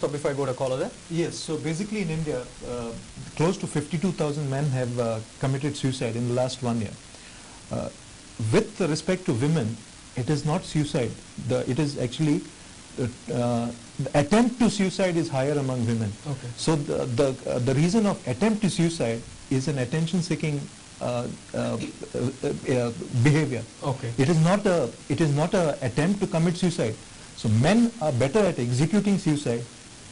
stop before I go to caller there. Yes, so basically in India, close to 52,000 men have committed suicide in the last 1 year. With respect to women, it is not suicide. It is actually the attempt to suicide is higher among women. Okay. So the reason of attempt to suicide is an attention-seeking behavior. Okay. It is not a attempt to commit suicide. So men are better at executing suicide.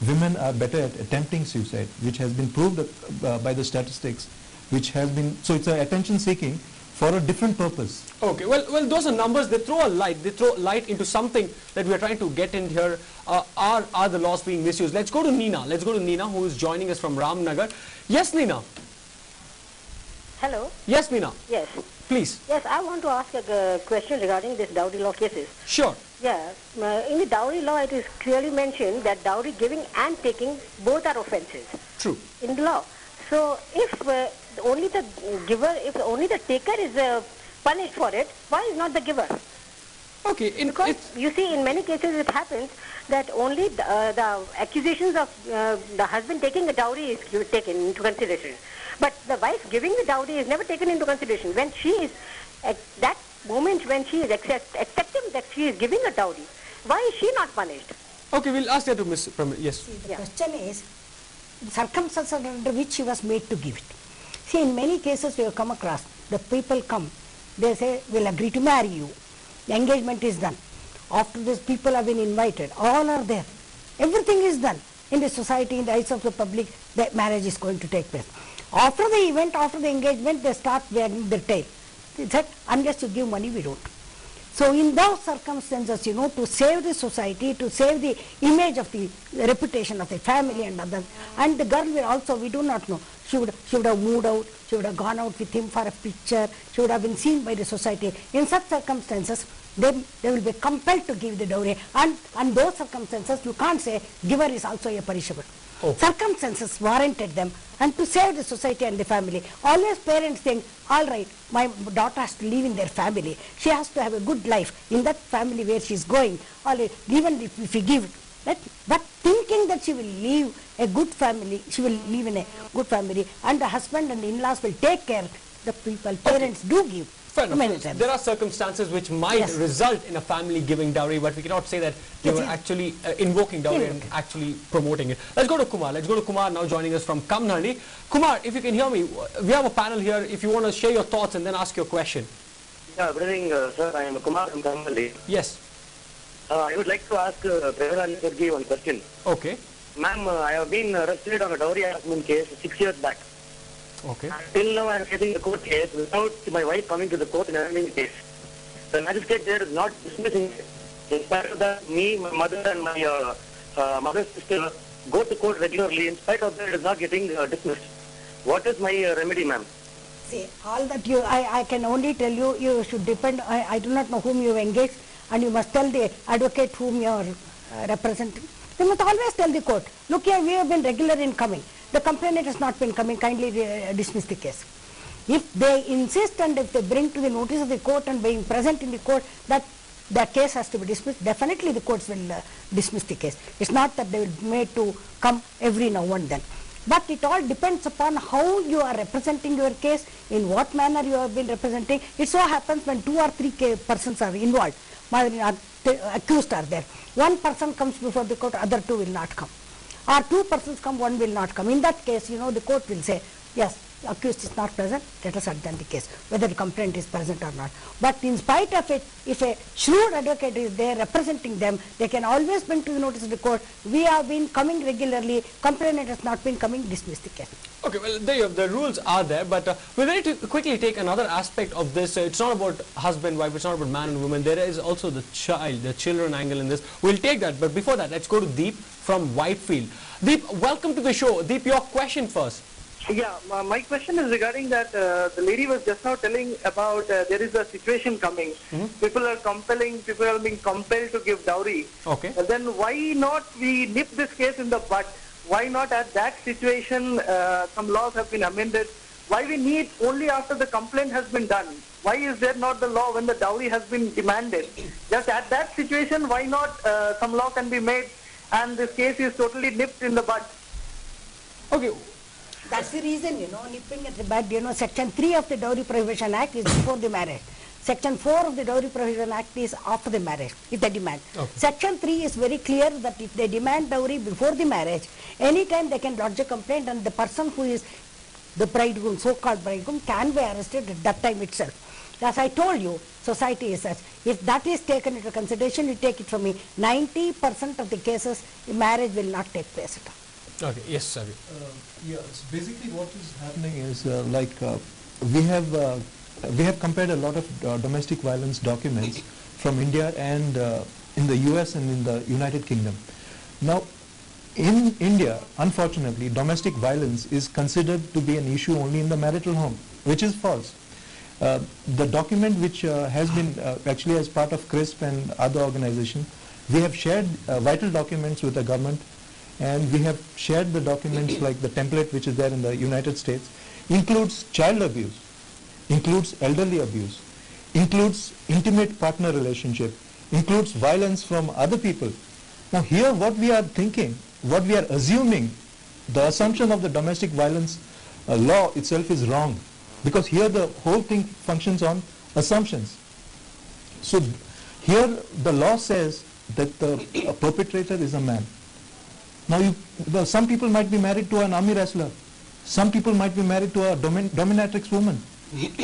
Women are better at attempting suicide, which has been proved by the statistics, which have been, so it's an attention-seeking for a different purpose. Okay, well, those are numbers. They throw light into something that we are trying to get in here. Are the laws being misused? Let's go to Nina. Let's go to Nina, who is joining us from Ramnagar. Yes, Nina. Hello. Yes, Nina. Yes. Please. Yes, I want to ask a question regarding this dowry law cases. Sure. Yeah, in the dowry law, it is clearly mentioned that dowry giving and taking both are offences. True. In the law. So, if only the giver, if only the taker is punished for it, why is not the giver? Okay. Because you see, in many cases it happens that only the accusations of the husband taking a dowry is taken into consideration. But the wife giving the dowry is never taken into consideration. When she is, at that moment when she is accepting that she is giving a dowry, why is she not punished? Okay, we'll ask that to Ms. Pramit. Yes. See, the question is, the circumstances under which she was made to give it. See, in many cases we have come across, the people come, they say, we'll agree to marry you. The engagement is done. After this, people have been invited. All are there. Everything is done. In the society, in the eyes of the public, the marriage is going to take place. After the event, after the engagement, they start wagging their tail. They said, unless you give money, we don't. So in those circumstances, you know, to save the society, to save the image of the reputation of the family and others, and the girl will also, we do not know, she would have moved out, she would have gone out with him for a picture, she would have been seen by the society. In such circumstances, they will be compelled to give the dowry, and those circumstances, you can't say giver is also a punishable. Oh. Circumstances warranted them, and to save the society and the family. Always parents think, all right, my daughter has to live in their family. She has to have a good life in that family where she is going. Even if we give that, but thinking that she will live a good family, she will live in a good family, and the husband and the in-laws will take care. The people, parents do give. Fair enough. There are circumstances which might result in a family giving dowry, but we cannot say that they were actually invoking dowry and actually promoting it. Let's go to Kumar. Let's go to Kumar now, joining us from Kamnani. Kumar, if you can hear me, we have a panel here. If you want to share your thoughts and then ask your question. Yeah, good evening, sir. I am Kumar from Kamnani. Yes. I would like to ask Prerana one question. Okay. Ma'am, I have been arrested on a dowry harassment case 6 years back. Okay. Till now I am facing the court case without my wife coming to the court and handling the case. The magistrate there is not dismissing it. In spite of that, me, my mother and my mother's sister go to court regularly. In spite of that, it is not getting dismissed. What is my remedy, ma'am? See, all that I can only tell you, you should depend, I do not know whom you have engaged, and you must tell the advocate whom you are representing. You must always tell the court, look here, we have been regular in coming. The complainant has not been coming, kindly dismiss the case. If they insist and if they bring to the notice of the court and being present in the court that the case has to be dismissed, definitely the courts will dismiss the case. It's not that they will be made to come every now and then. But it all depends upon how you are representing your case, in what manner you have been representing. It so happens when 2 or 3 persons are involved, accused are there. One person comes before the court, other 2 will not come. Or 2 persons come, 1 will not come. In that case, you know, the court will say, yes, accused is not present, let us adjourn the case, whether the complaint is present or not. But in spite of it, if a shrewd advocate is there representing them, they can always bring to the notice of the court, we have been coming regularly, complainant has not been coming, dismiss the case. Okay, well, there you have, the rules are there, but we're going to quickly take another aspect of this. It's not about husband, wife, it's not about man and woman. There is also the child, the children angle in this. We'll take that, but before that, let's go to Deep from Whitefield. Deep, welcome to the show. Deep, your question first. Yeah, my question is regarding that the lady was just now telling about there is a situation coming. People are being compelled to give dowry. Okay. And then why not we nip this case in the bud? Why not at that situation some laws have been amended? Why we need only after the complaint has been done? Why is there not the law when the dowry has been demanded? Just at that situation, why not some law can be made and this case is totally nipped in the bud. Okay. That's the reason, nipping at the bud, Section 3 of the Dowry Prohibition Act is before the marriage. Section 4 of the Dowry Prohibition Act is after the marriage, if they demand. Okay. Section 3 is very clear that if they demand dowry before the marriage, anytime they can lodge a complaint and the person who is the bridegroom, so-called bridegroom, can be arrested at that time itself. As I told you, society is such. If that is taken into consideration, you take it from me, 90% of the cases, marriage will not take place at all. Okay, yes, sir. Yes, basically what is happening is we have compared a lot of domestic violence documents from India and in the US and in the United Kingdom. Now, in India, unfortunately, domestic violence is considered to be an issue only in the marital home, which is false. The document which has been actually as part of CRISP and other organizations, we have shared vital documents with the government, and we have shared the documents like the template which is there in the United States, includes child abuse, includes elderly abuse, includes intimate partner relationship, includes violence from other people. Now here what we are thinking, what we are assuming, the assumption of the domestic violence law itself is wrong, because here the whole thing functions on assumptions. So here the law says that the perpetrator is a man. Now some people might be married to an army wrestler, some people might be married to a dominatrix woman.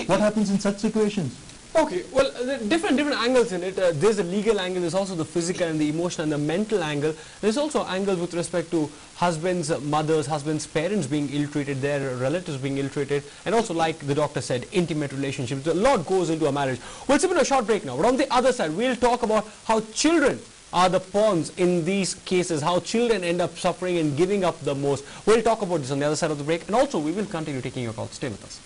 What happens in such situations? Okay, well, different angles in it. There's a legal angle, there's also the physical and the emotional and the mental angle. There's also angles with respect to husbands, mothers, husbands, parents being ill-treated, their relatives being ill-treated, and also, like the doctor said, intimate relationships. A lot goes into a marriage. We'll sit in a short break now, but on the other side, we'll talk about how children are the pawns in these cases, how children end up suffering and giving up the most. We'll talk about this on the other side of the break, and also we will continue taking your calls. Stay with us.